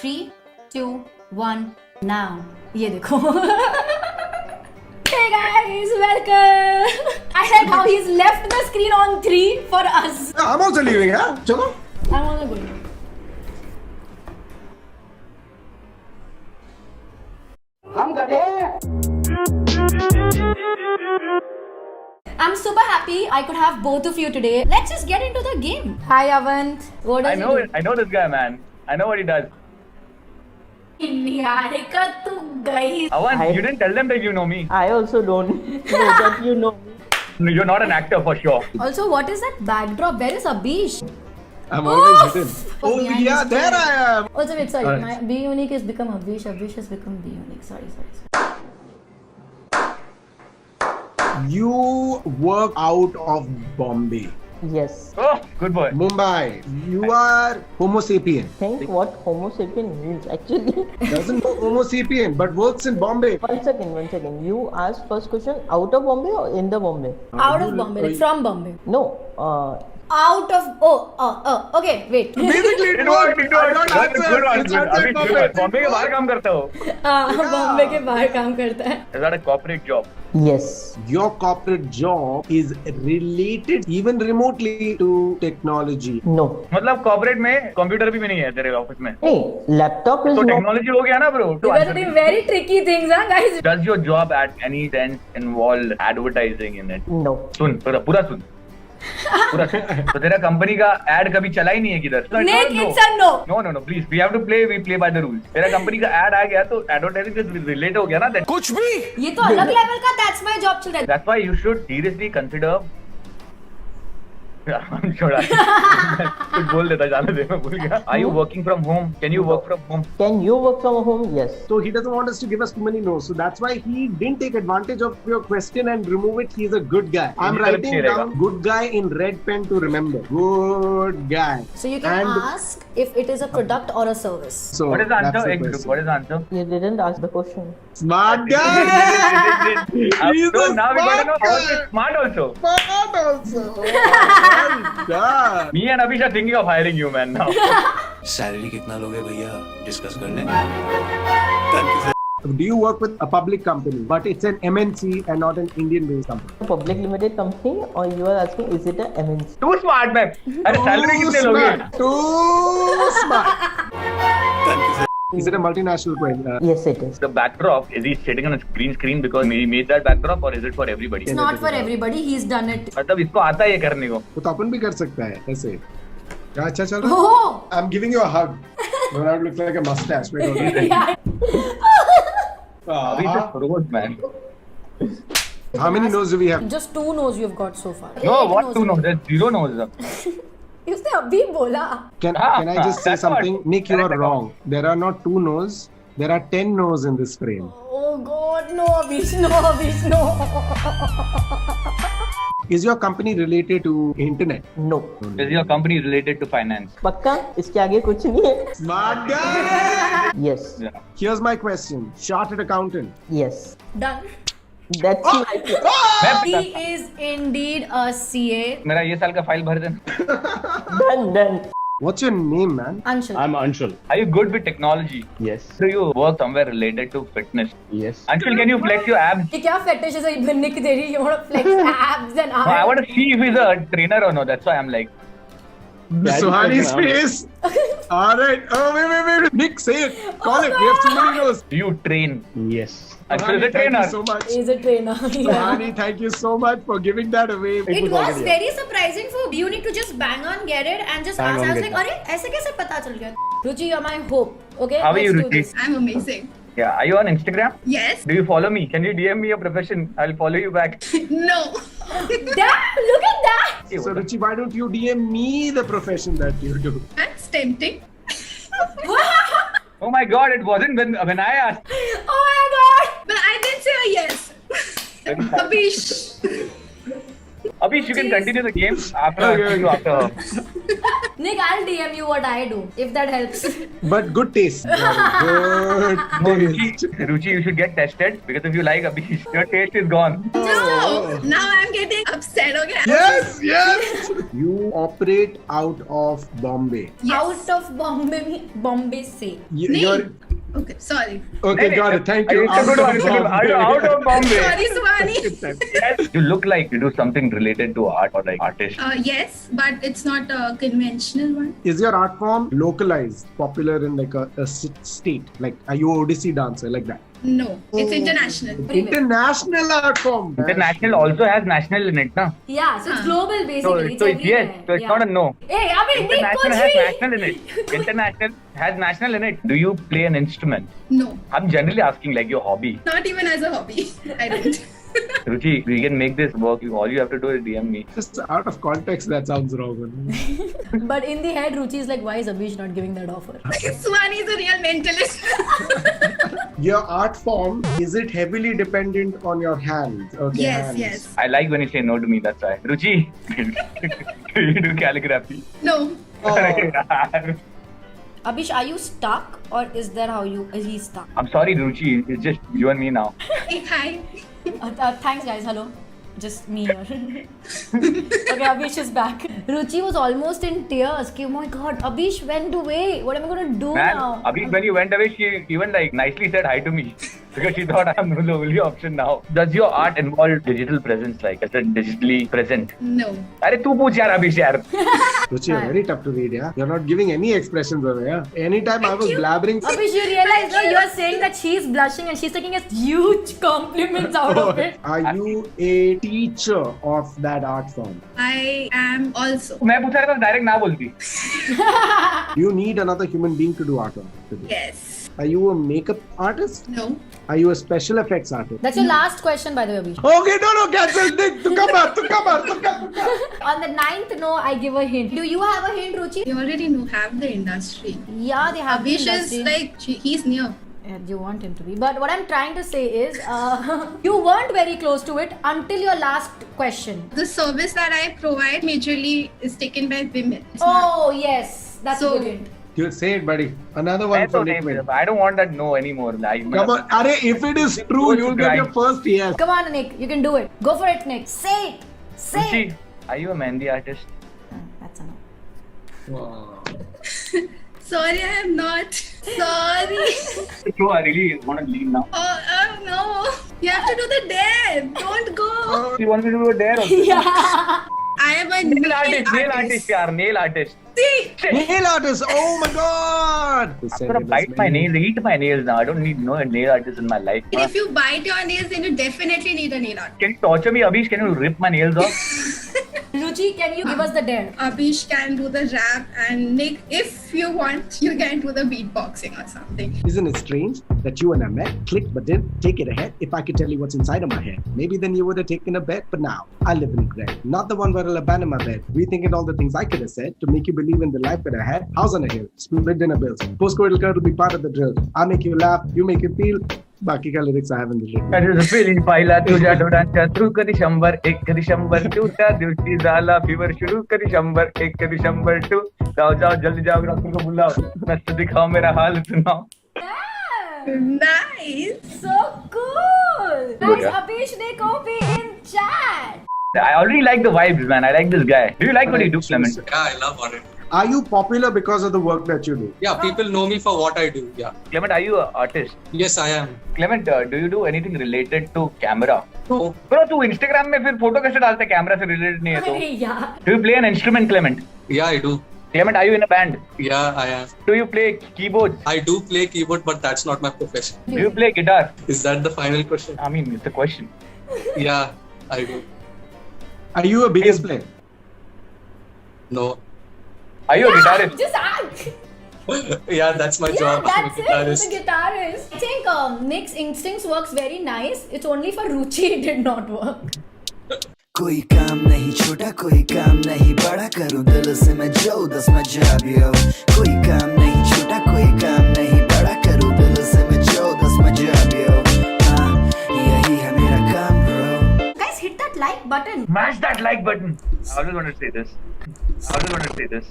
3, 2, 1, now. ये देखो. Hey guys, welcome. I like how he's left the screen on 3 for us. I'm also leaving, huh? Chalo. I'm also going. I'm super happy I could have both of you today. Let's just get into the game. Hi Avant. What does I know this guy, man. I know what he does. Niharika तू गई. Avan, you didn't tell them that you know me. I also don't know that you know me. No, you're not an actor for sure. Also, what is that backdrop? Where is Abish? I'm always Oof! hidden. Oh Behind yeah, his there chair. I am. Also, wait, sorry. Alright. My B unique has become Abish. Abish has become B unique. Sorry. You work out of Bombay, Yes. Oh, good boy. Mumbai. You are Homo sapien. Think what Homo sapien means actually. Doesn't know Homo sapien, but works in Bombay. One second. You asked first question out of Bombay or in the Bombay? Out of Bombay, like from Bombay. No. Out of okay, wait. Basically, It worked. I don't That's a answer. good one. It's Good. answered Abhi, good one. perfect. Bombay के बाहर काम करता हो. बॉम्बे के बाहर काम करता है. Is that a corporate job? Yes. Your corporate job is related even remotely to technology. No. मतलब corporate में computer भी नहीं है तेरे ऑफिस में. Hey, laptop is तो not. technology हो गया ना bro. You are doing very tricky things, huh, guys? Does your job at any sense involve advertising in it? No. सुन पूरा सुन. पूरा सुन. तो तेरा कंपनी का एड कभी चला ही नहीं है किधर. Nick, it's a no. No, please. We have to play by the rules. तेरा कंपनी का एड आ गया तो एडवर्टाइजिंग से रिलेट हो गया ना. कुछ भी. ये तो अलग लेवल का that's my job चल रहा है. That's why you should seriously consider. छोड़ा. कुछ बोल देता जाने दे मैं भूल गया. Are you working from home? Can you work from home? Can you work from home? Yes. So he doesn't want us to give us too many no's. So that's why he didn't take advantage of your question and remove it. He's a good guy. I'm He writing doesn't down good guy in red pen to remember. Good guy. So you can And ask if it is a product or a service. so What is the that's answer? the Ek question. What is the answer? You didn't ask the question. Smart guy. He's So a now we gotta know how smart to guy. smart also. Smart also. Oh my God. Me and Abhish are thinking of hiring you, man. Now. Salary कितना लोगे भैया discuss कर लें. Do you work with a public company, but it's an MNC and not an Indian-based company? A public limited company or you are asking is it a MNC? Too smart, man. अरे salary कितने लोगे? Too smart. Is it a multinational company? Yes, it is. The backdrop, is he sitting on a green screen because he made that backdrop or is it for everybody? It's not for everybody. He's done it. मतलब इसको आता है ये करने को. वो तो अपन भी कर सकता है ऐसे. क्या अच्छा चल रहा है? Oh. I'm giving you a hug. No, that looks like a mustache. Wait, hold on. Abhi just froze, man. How many nose do we have? Just 2 no's you've got so far. No, what to know? There's 0 nose. उसने अभी बोला. Can I just say that's something? what- Nick, you are correct. wrong. There are not 2 nose. There are 10 nose in this frame. Oh God, no, Abish, no. Is your company related to internet? No. Is your company related to finance? पक्का इसके आगे कुछ नहीं है. Smart guy! Yes. Yeah. Here's my question. Chartered accountant. Yes. Done. That's like it. He is indeed a CA. मेरा ये साल का फाइल भर देना. Done. What's your name, man? Anshul. I'm Anshul. Are you good with technology? Yes. Do you work somewhere related to fitness? Yes. Anshul, can you flex your abs? ये क्या fetish है बनने की तेरी? You want to flex abs and No, I arms? want to see if he's a trainer or not. That's why I'm like. Yeah, Suhani's I face. All right. Oh, wait. Nick, say it. Call it. We have too many nose. Do you train? Yes. Anshul is a Thank trainer. you so much. He's a trainer. Yeah. Suhani, thank you so much for giving that away. It was very surprising for you need to just bang on get it and just Bang ask. on I was get like, अरे ऐसे कैसे पता चल गया? Ruchi, you're my hope. Okay, How are you, let's do Ruchi? this. I'm amazing. Yeah. Are you on Instagram? Yes. Do you follow me? Can you DM me your profession? I'll follow you back. No. Damn, look at that. So, Ruchi, why don't you DM me the profession that you do? That's tempting. Oh my God! It wasn't when I asked. Oh my God. But I did say a yes. Abish. Abhish, you can continue the game after Okay. after. Nick, I'll DM you what I do if that helps. But good taste. Good No, taste. Ruchi, you should get tested because if you like Abhish, your taste is gone. No, now I'm getting upset. Okay. Yes, yes. You operate out of Bombay. Yes. Out of Bombay say. You're Okay, sorry. okay. Got it. Thank you. It's a good one. Are you out of Bombay? Sorry, Subhani. Yes. You look like you do something related to art or like artist. Yes, but it's not a conventional one. Is your art form localized, popular in like a state? Like, are you Odissi dancer like that? No, it's international. International art form. International also has national in it, na? Yeah, so it's global So, basically. so it's yes. So it's not a no. Hey, Abhi, Nick, International kuch has bhi. national in it. International has national in it. Do you play an instrument? No, I'm generally asking like your hobby. not even as a hobby. I don't. Ruchi, we can make this work. All you have to do is DM me. Just out of context, that sounds wrong. But in the head, Ruchi is like, why is Abhish not giving that offer? Subhani is a real mentalist. Your art form, is it heavily dependent on your hands? Okay, Yes, hands. yes. I like when you say no to me. That's why. Ruchi, you do calligraphy. No. Oh, Abhish, are you stuck or is that how is he stuck? I'm sorry, Ruchi. It's just you and me now. Hey, hi. Thanks guys, hello. Just me here. Okay, Abhish is back. Ruchi was almost in tears. Oh my god, Abhish went away. What am I gonna do Man, now? Abhi, when you went away, she even like nicely said hi to me because she thought I'm the only option now. Does your art involve digital presence? Like, is it digitally present? No. अरे तू पूछ यार Abhish यार. Which are very tough to read, yeah? You're not giving any expressions away, yeah? Anytime I was blabbering. Abhish, you realize no, you're saying that she's blushing and she's taking a huge compliments out of it. Are you a teacher of that art form? I am also. मैं पूछा रहा था direct ना बोलती. You need another human being to do art on today. Yes. Are you a makeup artist? No. Are you a special effects artist? That's your last question, by the way, Abhish. Okay, no, cancel. Tu come. On the 9th, no, I give a hint. Do you have a hint, Ruchi? You already have the industry. Yeah, they have the Abhish is industry. like, he's near. Yeah, you want him to be. But what I'm trying to say is, you weren't very close to it until your last question. The service that I provide majorly is taken by women. It's not- Oh, yes. That's So- a good hint. You say it, buddy. Another one for Nick. I don't want that no anymore. Like, Come on, Are, if it is true, you'll get your first yes. Come on, Nick. You can do it. Go for it, Nick. Say it. Say it. Ruchi, are you a mehndi artist? That's a no. Sorry, I am not. Sorry. So I really want to leave now. Oh no. You have to do the dare. Don't go. You want me to do a dare also? Yeah. I am a Nail artist, yaar, nail artist. See? Nail artist. Oh my god. I'm gonna bite my nails, eat my nails now. I don't need no nail artist in my life. If you bite your nails, then you definitely need a nail art. Can you torture me, Abhish? Can you rip my nails off? Ruchi, can you give us the dare? Abhish can do the rap, and Nick, if you want, you can do the beatboxing or something. Isn't it strange that you and I met, clicked, but didn't take it ahead? If I could tell you what's inside of my head, maybe then you would have taken a bet. But now, I live in regret. Not the one where I'll abandon my bed. Rethinking all the things I could have said to make you believe in the life that I had. House on a hill, split dinner bills, postcode car to be part of the drill. I make you laugh, you make you feel. बाकी का lyrics I haven't written. That is a feeling पाहिला तुझ्या डोळ्यांच्या through कधी 100 1 कधी 100 2 त्या दिवशी झाला फीवर सुरू कधी 100 1 कधी 100 2 जाओ जल्दी जाओ डॉक्टर को बुलाओ नष्ट दिखाओ मेरा हाल सुनाओ. Nice. So cool. Guys, Yeah. Abhish Nick OP in chat. I already like the vibes, man. I like this guy. Do you like what you do, Clement? Yeah, I love what I do. Are you popular because of the work that you do? Yeah, people know me for what I do. Yeah. Clement, are you an artist? Yes, I am. Clement, do you do anything related to camera? No. Bro, तू Instagram में फिर photo कैसे डालते camera से related नहीं है तो? Hey, yeah. Do you play an instrument, Clement? Yeah, I do. Clement, are you in a band? Yeah, I am. Do you play keyboard? I do play keyboard, but that's not my profession. Do you play guitar? Is that the final question? I mean, it's a question. Yeah, I do. Are you a bass player? No. Are you a guitarist? Just act. Yeah, that's my Yeah, job. I'm a that's it. guitarist. The guitarist. I think Nick's instincts works very nice. It's only for Ruchi it did not work. कोई काम नहीं छोटा कोई काम नहीं बड़ा करूं दिल से मैं जो 10 में जाबियो कोई काम नहीं छोटा कोई काम नहीं बड़ा करूं दिल से मैं जो 10 में जाबियो हाँ यही है मेरा काम bro. Guys, hit that like button. Smash that like button. I always want to say this.